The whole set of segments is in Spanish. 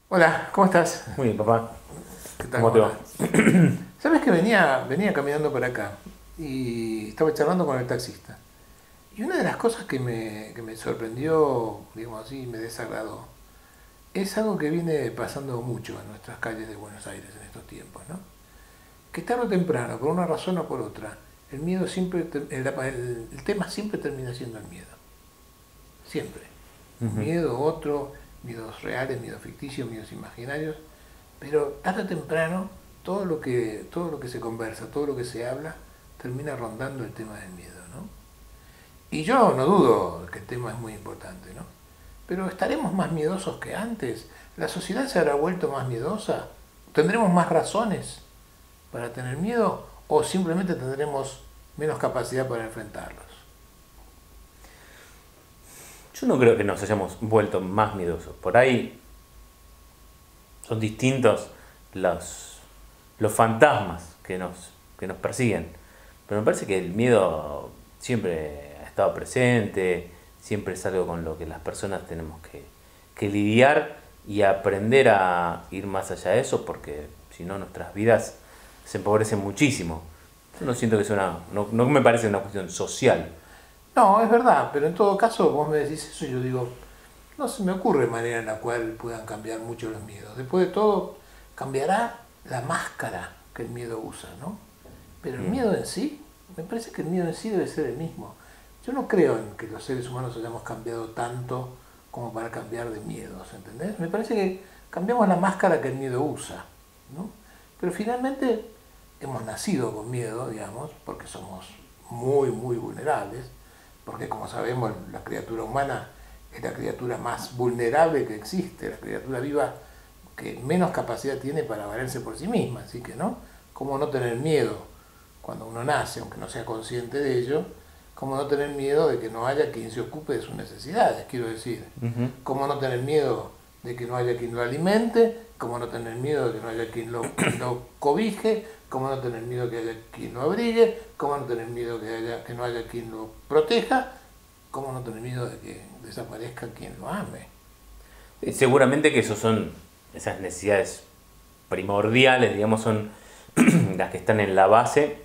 Hola, ¿cómo estás? Muy bien, papá. ¿Qué tal? ¿Cómo te va? Sabes que venía caminando por acá y estaba charlando con el taxista. Y una de las cosas que me sorprendió, digamos así, me desagradó, es algo que viene pasando mucho en nuestras calles de Buenos Aires en estos tiempos, ¿no? Que tarde o temprano, por una razón o por otra, el miedo siempre, el tema siempre termina siendo el miedo. Siempre. Un Ujú. miedo, otro, miedos reales, miedos ficticios, miedos imaginarios. Pero tarde o temprano, todo lo que se conversa, todo lo que se habla, termina rondando el tema del miedo, ¿no? Y yo no dudo que el tema es muy importante, ¿no? Pero ¿estaremos más miedosos que antes? ¿La sociedad se habrá vuelto más miedosa? ¿Tendremos más razones para tener miedo o simplemente tendremos menos capacidad para enfrentarlos? Yo no creo que nos hayamos vuelto más miedosos. Por ahí son distintos los, los fantasmas que nos persiguen. Pero me parece que el miedo siempre ha estado presente, siempre es algo con lo que las personas tenemos que lidiar y aprender a ir más allá de eso, porque si no nuestras vidas se empobrecen muchísimo. Yo no siento que sea no me parece una cuestión social. No, es verdad, pero en todo caso vos me decís eso y yo digo, no se me ocurre manera en la cual puedan cambiar mucho los miedos. Después de todo, cambiará la máscara que el miedo usa, ¿no? Pero el Mm. miedo en sí, me parece que el miedo en sí debe ser el mismo. Yo no creo en que los seres humanos hayamos cambiado tanto como para cambiar de miedos, ¿entendés? Me parece que cambiamos la máscara que el miedo usa, ¿no? Pero finalmente hemos nacido con miedo, digamos, porque somos muy, muy vulnerables, porque como sabemos la criatura humana es la criatura más vulnerable que existe, la criatura viva que menos capacidad tiene para valerse por sí misma, así que no, ¿cómo no tener miedo cuando uno nace, aunque no sea consciente de ello? ¿Cómo no tener miedo de que no haya quien se ocupe de sus necesidades? Quiero decir, Ujú. ¿cómo no tener miedo de que no haya quien lo alimente? ¿Cómo no tener miedo de que no haya quien lo cobije? ¿Cómo no tener miedo de que haya quien lo abrigue? ¿Cómo no tener miedo que no haya quien lo proteja? ¿Cómo no tener miedo de que desaparezca quien lo ame? Seguramente que esas necesidades primordiales, digamos, son las que están en la base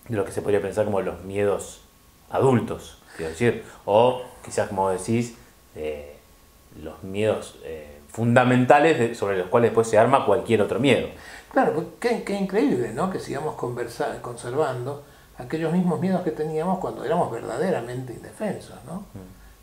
de lo que se podría pensar como los miedos adultos, quiero decir, o quizás como decís, los miedos fundamentales sobre los cuales después se arma cualquier otro miedo. Claro, pues qué increíble, ¿no? Que sigamos conservando aquellos mismos miedos que teníamos cuando éramos verdaderamente indefensos, ¿no?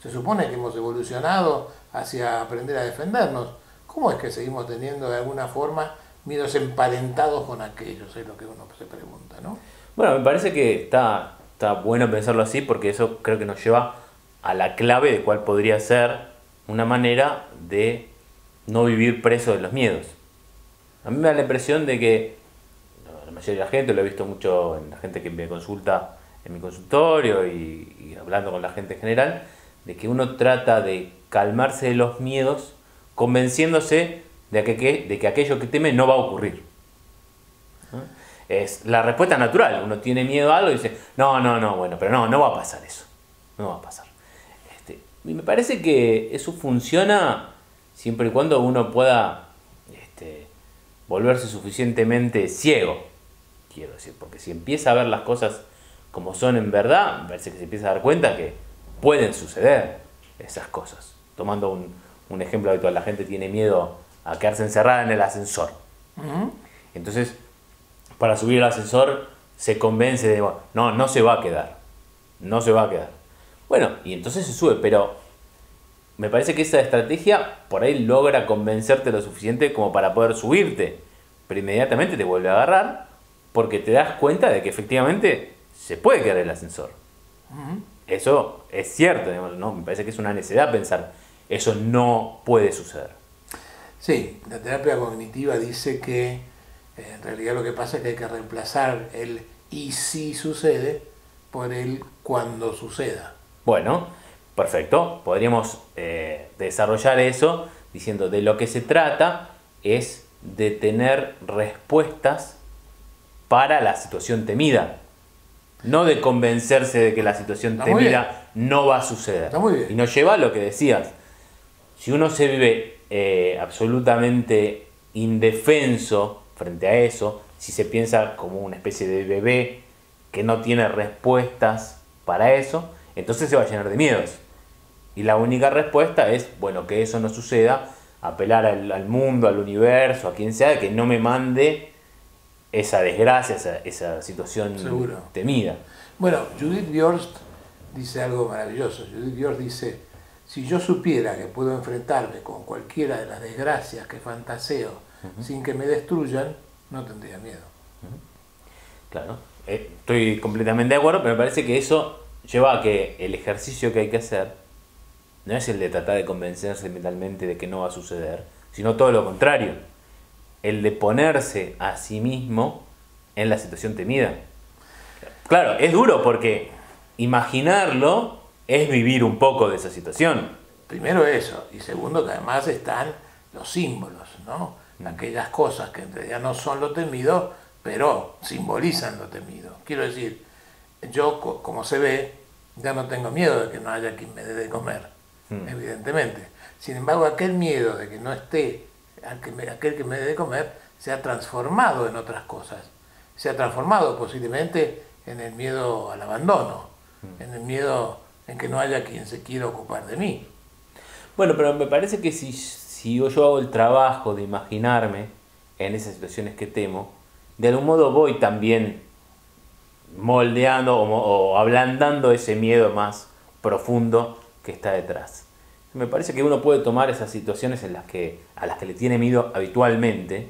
Se supone que hemos evolucionado hacia aprender a defendernos. ¿Cómo es que seguimos teniendo de alguna forma miedos emparentados con aquellos? Es lo que uno se pregunta, ¿no? Bueno, me parece que está bueno pensarlo así porque eso creo que nos lleva a la clave de cuál podría ser una manera de no vivir preso de los miedos. A mí me da la impresión de que la mayoría de la gente, lo he visto mucho en la gente que me consulta en mi consultorio y hablando con la gente en general, de que uno trata de calmarse de los miedos convenciéndose de que aquello que teme no va a ocurrir. ¿No? Es la respuesta natural. Uno tiene miedo a algo y dice, no, no, no, bueno, pero no va a pasar eso. No va a pasar. Y me parece que eso funciona siempre y cuando uno pueda volverse suficientemente ciego, quiero decir, porque si empieza a ver las cosas como son en verdad, me parece que se empieza a dar cuenta que pueden suceder esas cosas. Tomando un ejemplo habitual, la gente tiene miedo a quedarse encerrada en el ascensor. Ujú. Entonces, para subir al ascensor se convence de, bueno, no, no se va a quedar, no se va a quedar. Bueno, y entonces se sube, pero me parece que esa estrategia por ahí logra convencerte lo suficiente como para poder subirte, pero inmediatamente te vuelve a agarrar porque te das cuenta de que efectivamente se puede quedar el ascensor. Eso es cierto, digamos, ¿no? Me parece que es una necedad pensar eso no puede suceder. Sí, la terapia cognitiva dice que en realidad lo que pasa es que hay que reemplazar el y si sucede por el cuando suceda. Bueno, perfecto, podríamos desarrollar eso diciendo de lo que se trata es de tener respuestas para la situación temida. No de convencerse de que la situación Está muy temida no va a suceder. Está muy bien. Y nos lleva a lo que decías. Si uno se vive absolutamente indefenso frente a eso, si se piensa como una especie de bebé que no tiene respuestas para eso, entonces se va a llenar de miedos. Y la única respuesta es, bueno, que eso no suceda, apelar al mundo, al universo, a quien sea, que no me mande esa desgracia, esa situación Seguro. temida. Bueno, Judith Bjorst dice algo maravilloso. Judith Bjorst dice, si yo supiera que puedo enfrentarme con cualquiera de las desgracias que fantaseo sin que me destruyan, no tendría miedo. Claro, estoy completamente de acuerdo, pero me parece que eso lleva a que el ejercicio que hay que hacer no es el de tratar de convencerse mentalmente de que no va a suceder, sino todo lo contrario, el de ponerse a sí mismo en la situación temida. Claro, es duro porque imaginarlo es vivir un poco de esa situación. Primero eso, y segundo que además están los símbolos, ¿no? Aquellas cosas que en realidad no son lo temido, pero simbolizan lo temido. Quiero decir, yo, como se ve, ya no tengo miedo de que no haya quien me dé de comer, evidentemente. Sin embargo, aquel miedo de que no esté aquel que me dé de comer se ha transformado en otras cosas. Se ha transformado posiblemente en el miedo al abandono, en el miedo en que no haya quien se quiera ocupar de mí. Bueno, pero me parece que si yo hago el trabajo de imaginarme en esas situaciones que temo, de algún modo voy también moldeando o ablandando ese miedo más profundo que está detrás. Me parece que uno puede tomar esas situaciones a las que le tiene miedo habitualmente,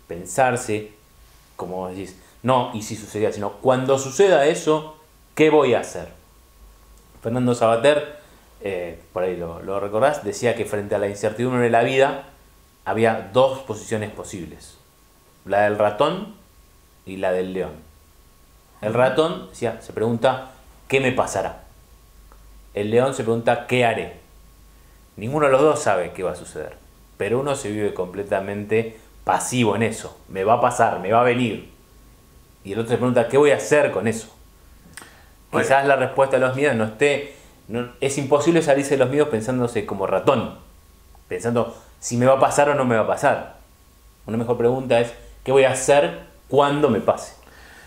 pensarse, como decís, no y si sucedía, sino cuando suceda eso, ¿qué voy a hacer? Fernando Savater, por ahí lo recordás, decía que frente a la incertidumbre de la vida había dos posiciones posibles, la del ratón y la del león. El ratón se pregunta, ¿qué me pasará? El león se pregunta, ¿qué haré? Ninguno de los dos sabe qué va a suceder, pero uno se vive completamente pasivo en eso. Me va a pasar, me va a venir. Y el otro se pregunta, ¿qué voy a hacer con eso? Bueno, quizás la respuesta a los miedos es imposible salirse de los miedos pensándose como ratón, pensando si me va a pasar o no me va a pasar. Una mejor pregunta es, ¿qué voy a hacer cuando me pase?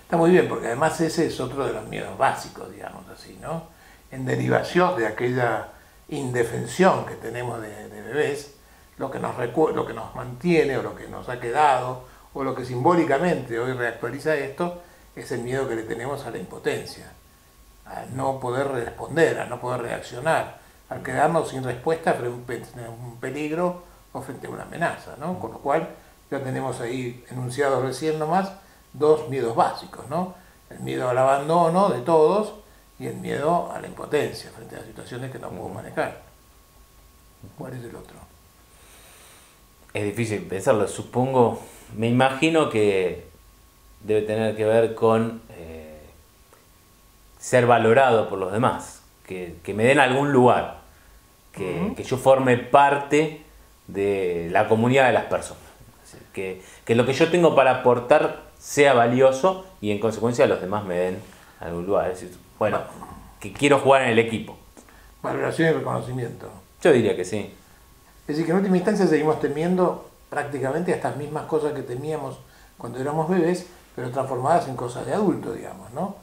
Está muy bien, porque además ese es otro de los miedos básicos, digamos así, ¿no? En derivación de aquella indefensión que tenemos de bebés, lo que nos mantiene o lo que nos ha quedado o lo que simbólicamente hoy reactualiza esto es el miedo que le tenemos a la impotencia, a no poder responder, a no poder reaccionar, al quedarnos sin respuesta frente a un peligro o frente a una amenaza, ¿no? Con lo cual ya tenemos ahí enunciados recién nomás dos miedos básicos, ¿no? El miedo al abandono de todos y el miedo a la impotencia frente a situaciones que no puedo manejar. ¿Cuál es el otro? Es difícil pensarlo, supongo, me imagino que debe tener que ver con ser valorado por los demás, que me den algún lugar, que yo forme parte de la comunidad de las personas, que lo que yo tengo para aportar sea valioso y en consecuencia los demás me den algún lugar. Es decir, bueno, que quiero jugar en el equipo. Valoración y reconocimiento. Yo diría que sí. Es decir, que en última instancia seguimos temiendo prácticamente estas mismas cosas que temíamos cuando éramos bebés, pero transformadas en cosas de adulto, digamos, ¿no?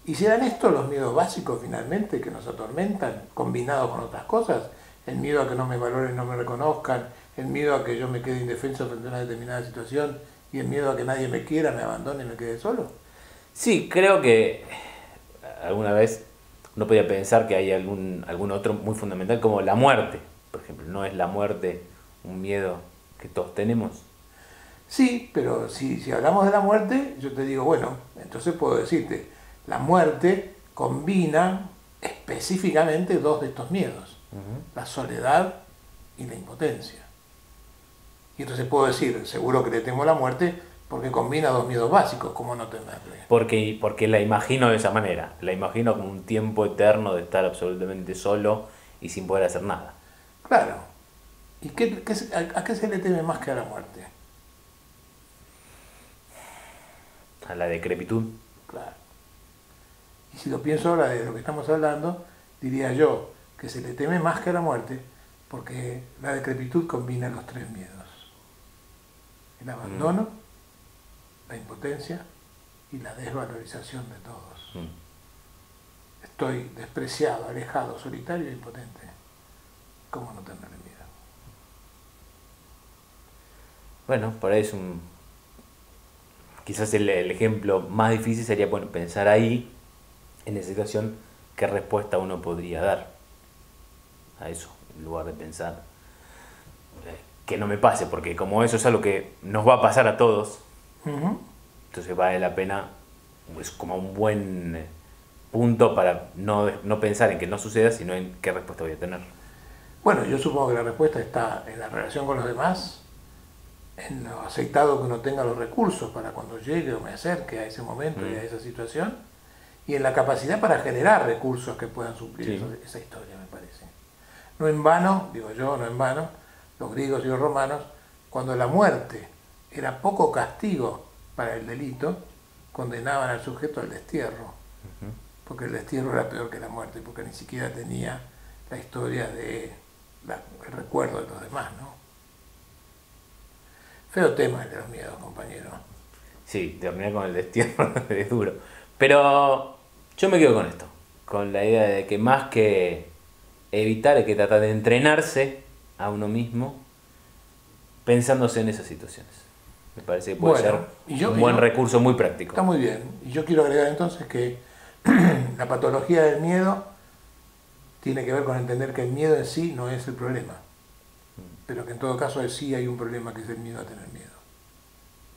¿Y serán estos los miedos básicos finalmente que nos atormentan, combinados con otras cosas? El miedo a que no me valoren, no me reconozcan, el miedo a que yo me quede indefenso frente a una determinada situación y el miedo a que nadie me quiera, me abandone y me quede solo. Sí, creo que alguna vez uno podía pensar que hay algún otro muy fundamental como la muerte, por ejemplo. ¿No es la muerte un miedo que todos tenemos? Sí, pero si hablamos de la muerte, yo te digo, bueno, entonces puedo decirte, la muerte combina específicamente dos de estos miedos, la soledad y la impotencia. Y entonces puedo decir, seguro que le temo a la muerte porque combina dos miedos básicos, ¿cómo no temerle? Porque la imagino de esa manera, la imagino como un tiempo eterno de estar absolutamente solo y sin poder hacer nada. Claro. ¿Y a qué se le teme más que a la muerte? A la decrepitud. Claro. si lo pienso ahora de lo que estamos hablando, diría yo que se le teme más que a la muerte, porque la decrepitud combina los tres miedos. El abandono, la impotencia y la desvalorización de todos. Estoy despreciado, alejado, solitario e impotente. ¿Cómo no tenerle miedo? Bueno, por ahí es quizás el ejemplo más difícil sería, bueno, pensar ahí, en esa situación, qué respuesta uno podría dar a eso, en lugar de pensar que no me pase, porque como eso es algo que nos va a pasar a todos, entonces vale la pena, es como un buen punto para no pensar en que no suceda, sino en qué respuesta voy a tener. Bueno, yo supongo que la respuesta está en la relación con los demás, en lo aceptado que uno tenga los recursos para cuando llegue o me acerque a ese momento y a esa situación, y en la capacidad para generar recursos que puedan suplir esa historia, me parece. No en vano, digo yo, no en vano, los griegos y los romanos, cuando la muerte era poco castigo para el delito, condenaban al sujeto al destierro, porque el destierro era peor que la muerte, porque ni siquiera tenía la historia de el recuerdo de los demás, ¿no? Feo tema el de los miedos, compañero. Sí, terminar con el destierro es duro. Pero yo me quedo con esto, con la idea de que más que evitar hay que tratar de entrenarse a uno mismo pensándose en esas situaciones. Me parece que puede ser un buen recurso muy práctico. Está muy bien. Y yo quiero agregar entonces que la patología del miedo tiene que ver con entender que el miedo en sí no es el problema, pero que en todo caso sí hay un problema, que es el miedo a tener miedo.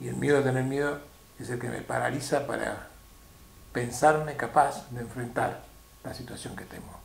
Y el miedo a tener miedo es el que me paraliza para pensarme capaz de enfrentar la situación que temo.